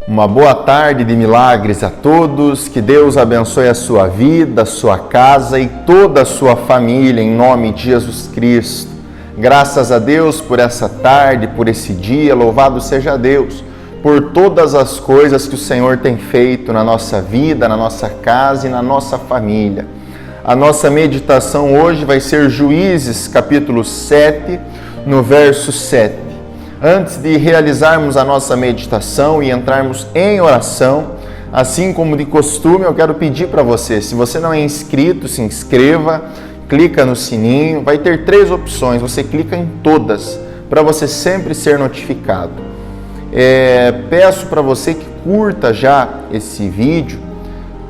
Uma boa tarde de milagres a todos, que Deus abençoe a sua vida, a sua casa e toda a sua família, em nome de Jesus Cristo. Graças a Deus por essa tarde, por esse dia, louvado seja Deus por todas as coisas que o Senhor tem feito na nossa vida, na nossa casa e na nossa família. A nossa meditação hoje vai ser Juízes, capítulo 7, no verso 7. Antes de realizarmos a nossa meditação e entrarmos em oração, assim como de costume, eu quero pedir para você, se você não é inscrito, se inscreva, clica no sininho, vai ter 3 opções, você clica em todas, para você sempre ser notificado. Peço para você que curta já esse vídeo,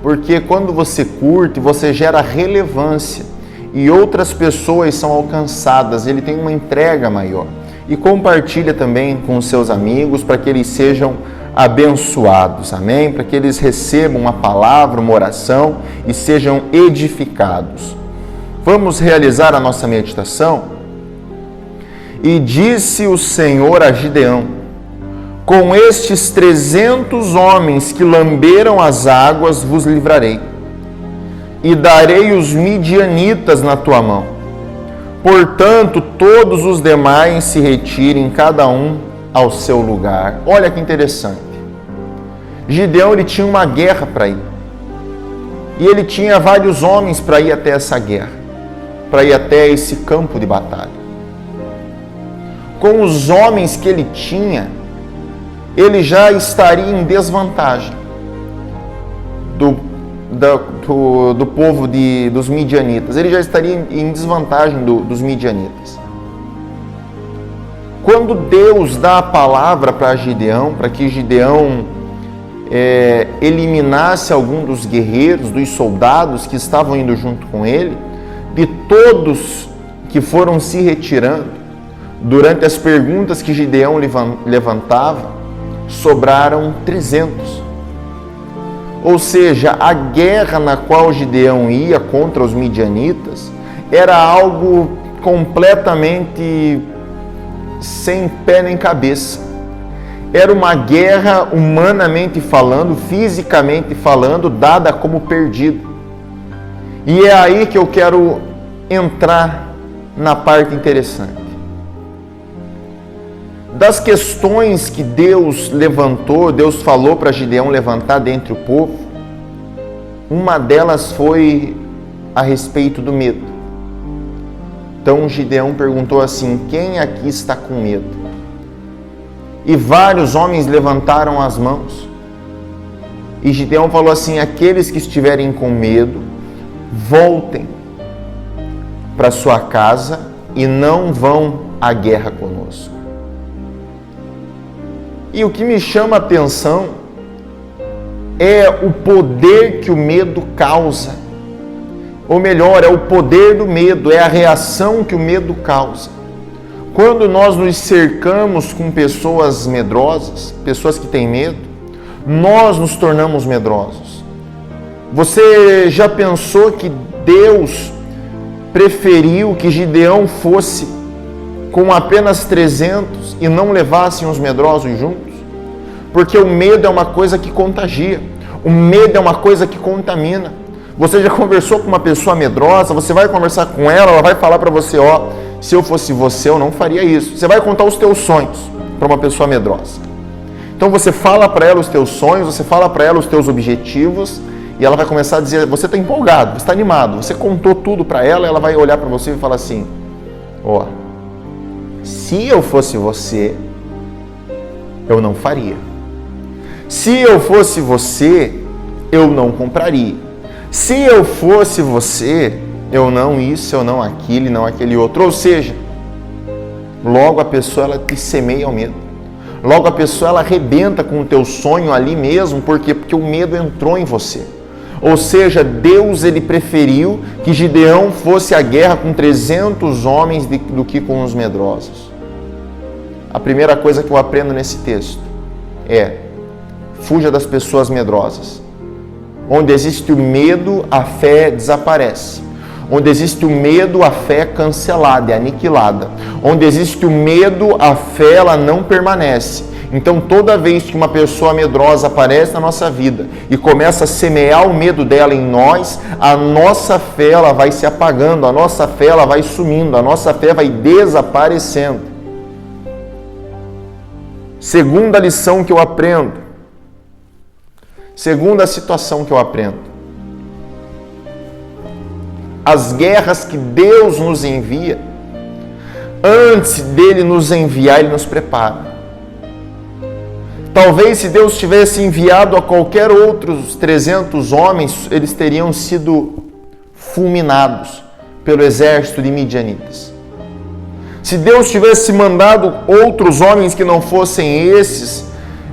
porque quando você curte, você gera relevância e outras pessoas são alcançadas, ele tem uma entrega maior. E compartilha também com os seus amigos para que eles sejam abençoados, amém? Para que eles recebam uma palavra, uma oração e sejam edificados. Vamos realizar a nossa meditação? E disse o Senhor a Gideão: com estes 300 homens que lamberam as águas vos livrarei, e darei os midianitas na tua mão. Portanto, todos os demais se retirem, cada um ao seu lugar. Olha que interessante. Gideão, ele tinha uma guerra para ir. E ele tinha vários homens para ir até essa guerra, para ir até esse campo de batalha. Com os homens que ele tinha, ele já estaria em desvantagem do povo dos midianitas. Ele já estaria em desvantagem dos midianitas. Quando Deus dá a palavra para Gideão, para que Gideão eliminasse algum dos guerreiros, dos soldados que estavam indo junto com ele, de todos que foram se retirando, durante as perguntas que Gideão levantava, sobraram 300. Ou seja, a guerra na qual Gideão ia contra os midianitas era algo completamente sem pé nem cabeça. Era uma guerra, humanamente falando, fisicamente falando, dada como perdida. E é aí que eu quero entrar na parte interessante. Das questões que Deus levantou, Deus falou para Gideão levantar dentre o povo, uma delas foi a respeito do medo. Então Gideão perguntou assim: quem aqui está com medo? E vários homens levantaram as mãos. E Gideão falou assim: aqueles que estiverem com medo, voltem para sua casa e não vão à guerra conosco. E o que me chama a atenção é o poder que o medo causa. Ou melhor, é o poder do medo, é a reação que o medo causa. Quando nós nos cercamos com pessoas medrosas, pessoas que têm medo, nós nos tornamos medrosos. Você já pensou que Deus preferiu que Gideão fosse com apenas 300 e não levassem os medrosos juntos? Porque o medo é uma coisa que contagia, o medo é uma coisa que contamina. Você já conversou com uma pessoa medrosa, você vai conversar com ela vai falar para você: se eu fosse você, eu não faria isso. Você vai contar os teus sonhos para uma pessoa medrosa. Então você fala para ela os teus sonhos, você fala para ela os teus objetivos, e ela vai começar a dizer: você está empolgado, você está animado. Você contou tudo para ela, ela vai olhar para você e falar assim: se eu fosse você, eu não faria. Se eu fosse você, eu não compraria. Se eu fosse você, eu não isso, eu não aquilo e não aquele outro. Ou seja, logo a pessoa ela te semeia o medo. Logo a pessoa ela arrebenta com o teu sonho ali mesmo. Por quê? Porque o medo entrou em você. Ou seja, Deus ele preferiu que Gideão fosse à guerra com 300 homens do que com os medrosos. A primeira coisa que eu aprendo nesse texto é: fuja das pessoas medrosas. Onde existe o medo, a fé desaparece. Onde existe o medo, a fé é cancelada, é aniquilada. Onde existe o medo, a fé ela não permanece. Então, toda vez que uma pessoa medrosa aparece na nossa vida e começa a semear o medo dela em nós, a nossa fé ela vai se apagando, a nossa fé ela vai sumindo, a nossa fé vai desaparecendo. Segunda lição que eu aprendo, segunda situação que eu aprendo: as guerras que Deus nos envia, antes dele nos enviar, ele nos prepara. Talvez se Deus tivesse enviado a qualquer outros 300 homens, eles teriam sido fulminados pelo exército de midianitas. Se Deus tivesse mandado outros homens que não fossem esses,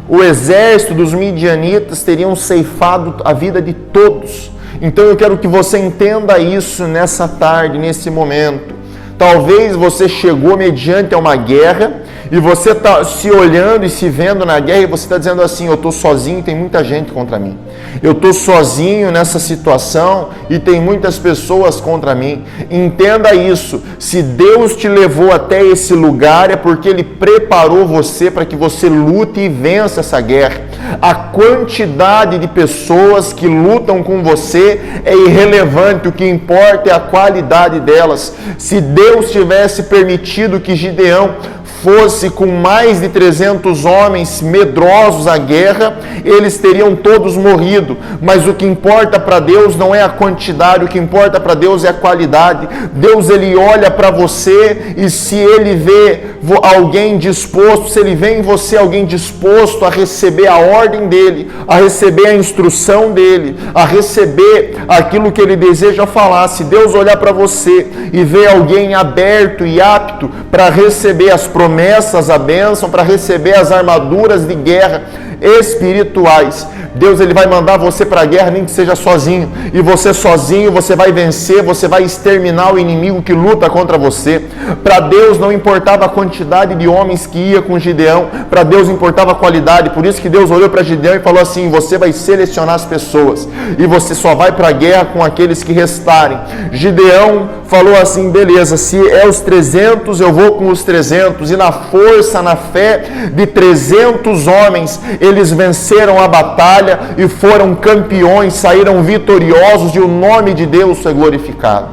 o exército dos midianitas teriam ceifado a vida de todos. Então eu quero que você entenda isso nessa tarde, nesse momento. Talvez você chegou mediante a uma guerra e você está se olhando e se vendo na guerra e você está dizendo assim: eu estou sozinho, tem muita gente contra mim. Eu estou sozinho nessa situação e tem muitas pessoas contra mim. Entenda isso: se Deus te levou até esse lugar é porque Ele preparou você para que você lute e vença essa guerra. A quantidade de pessoas que lutam com você é irrelevante, o que importa é a qualidade delas. Se Deus tivesse permitido que Gideão fosse com mais de 300 homens medrosos à guerra, eles teriam todos morrido. Mas o que importa para Deus não é a quantidade, o que importa para Deus é a qualidade. Deus, Ele olha para você e se Ele vê alguém disposto, se Ele vê em você alguém disposto a receber a ordem dEle, a receber a instrução dEle, a receber aquilo que Ele deseja falar, se Deus olhar para você e ver alguém aberto e apto para receber as promessas, a bênção, para receber as armaduras de guerra espirituais, Deus ele vai mandar você para a guerra, nem que seja sozinho, e você sozinho você vai vencer, você vai exterminar o inimigo que luta contra você. Para Deus não importava a quantidade de homens que ia com Gideão, para Deus importava a qualidade. Por isso que Deus olhou para Gideão e falou assim: você vai selecionar as pessoas e você só vai para a guerra com aqueles que restarem. Gideão falou assim: beleza, se é os 300 eu vou com os 300, e na força, na fé de 300 homens eles venceram a batalha e foram campeões, saíram vitoriosos e o nome de Deus foi glorificado.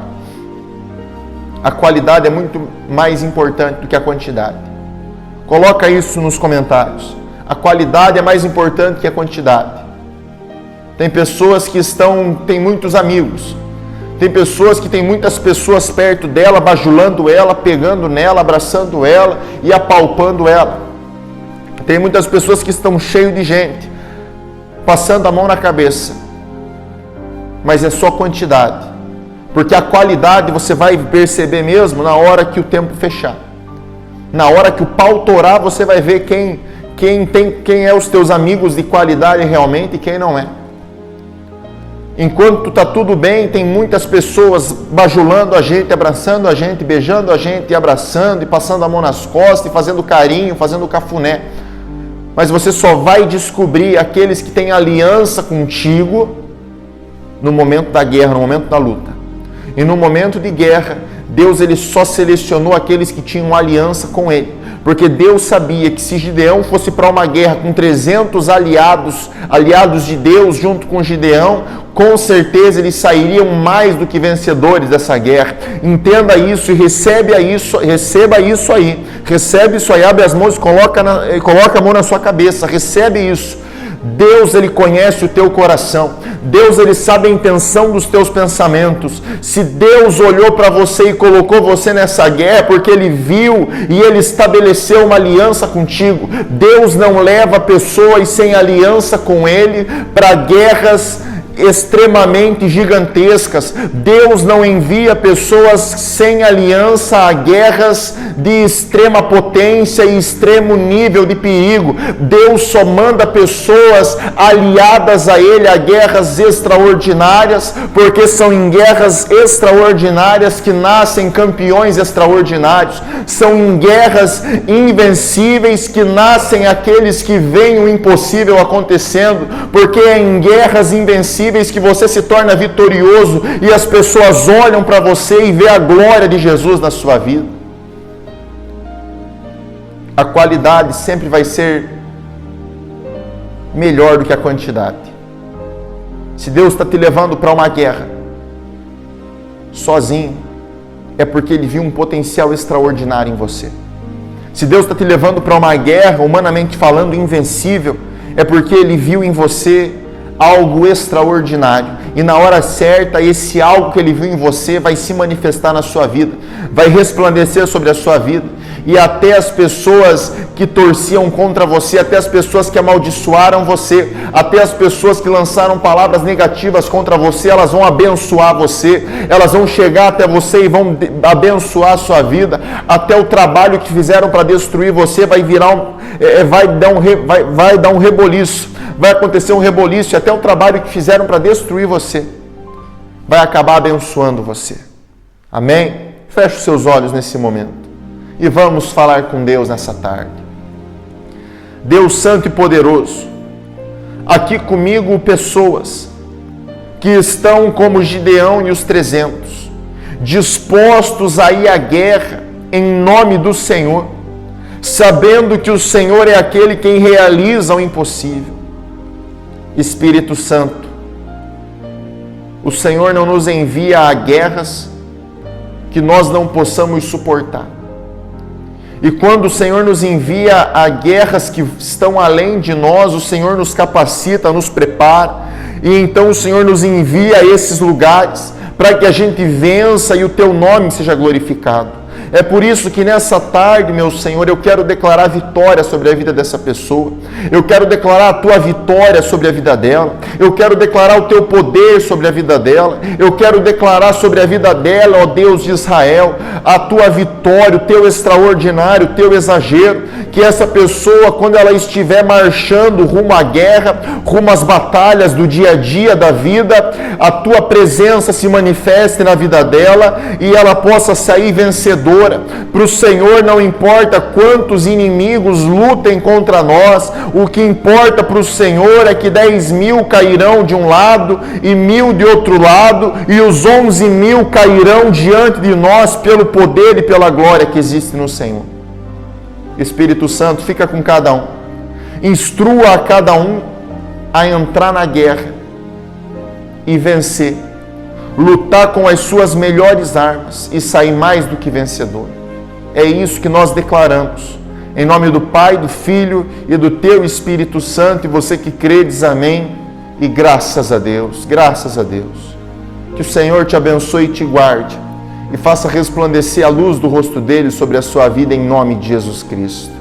A qualidade é muito mais importante do que a quantidade. Coloca isso nos comentários. A qualidade é mais importante que a quantidade. Tem pessoas que têm muitos amigos. Tem pessoas que têm muitas pessoas perto dela, bajulando ela, pegando nela, abraçando ela e apalpando ela. Tem muitas pessoas que estão cheias de gente, passando a mão na cabeça, mas é só quantidade, porque a qualidade você vai perceber mesmo na hora que o tempo fechar, na hora que o pau torar, você vai ver quem é os teus amigos de qualidade realmente e quem não é. Enquanto está tudo bem, tem muitas pessoas bajulando a gente, abraçando a gente, beijando a gente, e abraçando e passando a mão nas costas e fazendo carinho, fazendo cafuné. Mas você só vai descobrir aqueles que têm aliança contigo no momento da guerra, no momento da luta. E no momento de guerra, Deus ele só selecionou aqueles que tinham aliança com Ele. Porque Deus sabia que se Gideão fosse para uma guerra com 300 aliados de Deus junto com Gideão, com certeza eles sairiam mais do que vencedores dessa guerra. Entenda isso e receba isso aí. Recebe isso aí, abre as mãos e coloca a mão na sua cabeça. Recebe isso. Deus, Ele conhece o teu coração. Deus, Ele sabe a intenção dos teus pensamentos. Se Deus olhou para você e colocou você nessa guerra, porque Ele viu e Ele estabeleceu uma aliança contigo. Deus não leva pessoas sem aliança com Ele para guerras extremamente gigantescas. Deus não envia pessoas sem aliança a guerras de extrema potência e extremo nível de perigo. Deus só manda pessoas aliadas a Ele a guerras extraordinárias, porque são em guerras extraordinárias que nascem campeões extraordinários. São em guerras invencíveis que nascem aqueles que veem o impossível acontecendo, porque é em guerras invencíveis que você se torna vitorioso e as pessoas olham para você e vê a glória de Jesus na sua vida. A qualidade sempre vai ser melhor do que a quantidade. Se Deus está te levando para uma guerra sozinho, é porque Ele viu um potencial extraordinário em você. Se Deus está te levando para uma guerra, humanamente falando, invencível, é porque Ele viu em você algo extraordinário. E na hora certa, esse algo que Ele viu em você vai se manifestar na sua vida, vai resplandecer sobre a sua vida. E até as pessoas que torciam contra você, até as pessoas que amaldiçoaram você, até as pessoas que lançaram palavras negativas contra você, elas vão abençoar você, elas vão chegar até você e vão abençoar a sua vida. Até o trabalho que fizeram para destruir você vai virar vai dar um reboliço, vai acontecer um reboliço, e até o trabalho que fizeram para destruir você vai acabar abençoando você. Amém? Feche os seus olhos nesse momento e vamos falar com Deus nessa tarde. Deus Santo e Poderoso, aqui comigo pessoas que estão como Gideão e os 300, dispostos a ir à guerra em nome do Senhor, sabendo que o Senhor é aquele quem realiza o impossível. Espírito Santo, o Senhor não nos envia a guerras que nós não possamos suportar. E quando o Senhor nos envia a guerras que estão além de nós, o Senhor nos capacita, nos prepara, e então o Senhor nos envia a esses lugares para que a gente vença e o Teu nome seja glorificado. É por isso que nessa tarde, meu Senhor, eu quero declarar vitória sobre a vida dessa pessoa. Eu quero declarar a Tua vitória sobre a vida dela. Eu quero declarar o Teu poder sobre a vida dela. Eu quero declarar sobre a vida dela, ó Deus de Israel, a Tua vitória, o Teu extraordinário, o Teu exagero. Que essa pessoa, quando ela estiver marchando rumo à guerra, rumo às batalhas do dia a dia da vida, a Tua presença se manifeste na vida dela e ela possa sair vencedora. Para o Senhor não importa quantos inimigos lutem contra nós, o que importa para o Senhor é que 10.000 cairão de um lado e 1.000 de outro lado, e os 11.000 cairão diante de nós pelo poder e pela glória que existe no Senhor. Espírito Santo, fica com cada um, instrua a cada um a entrar na guerra e vencer, lutar com as suas melhores armas e sair mais do que vencedor. É isso que nós declaramos. Em nome do Pai, do Filho e do Teu Espírito Santo, e você que crê diz amém, e graças a Deus, graças a Deus. Que o Senhor te abençoe e te guarde, e faça resplandecer a luz do rosto dele sobre a sua vida em nome de Jesus Cristo.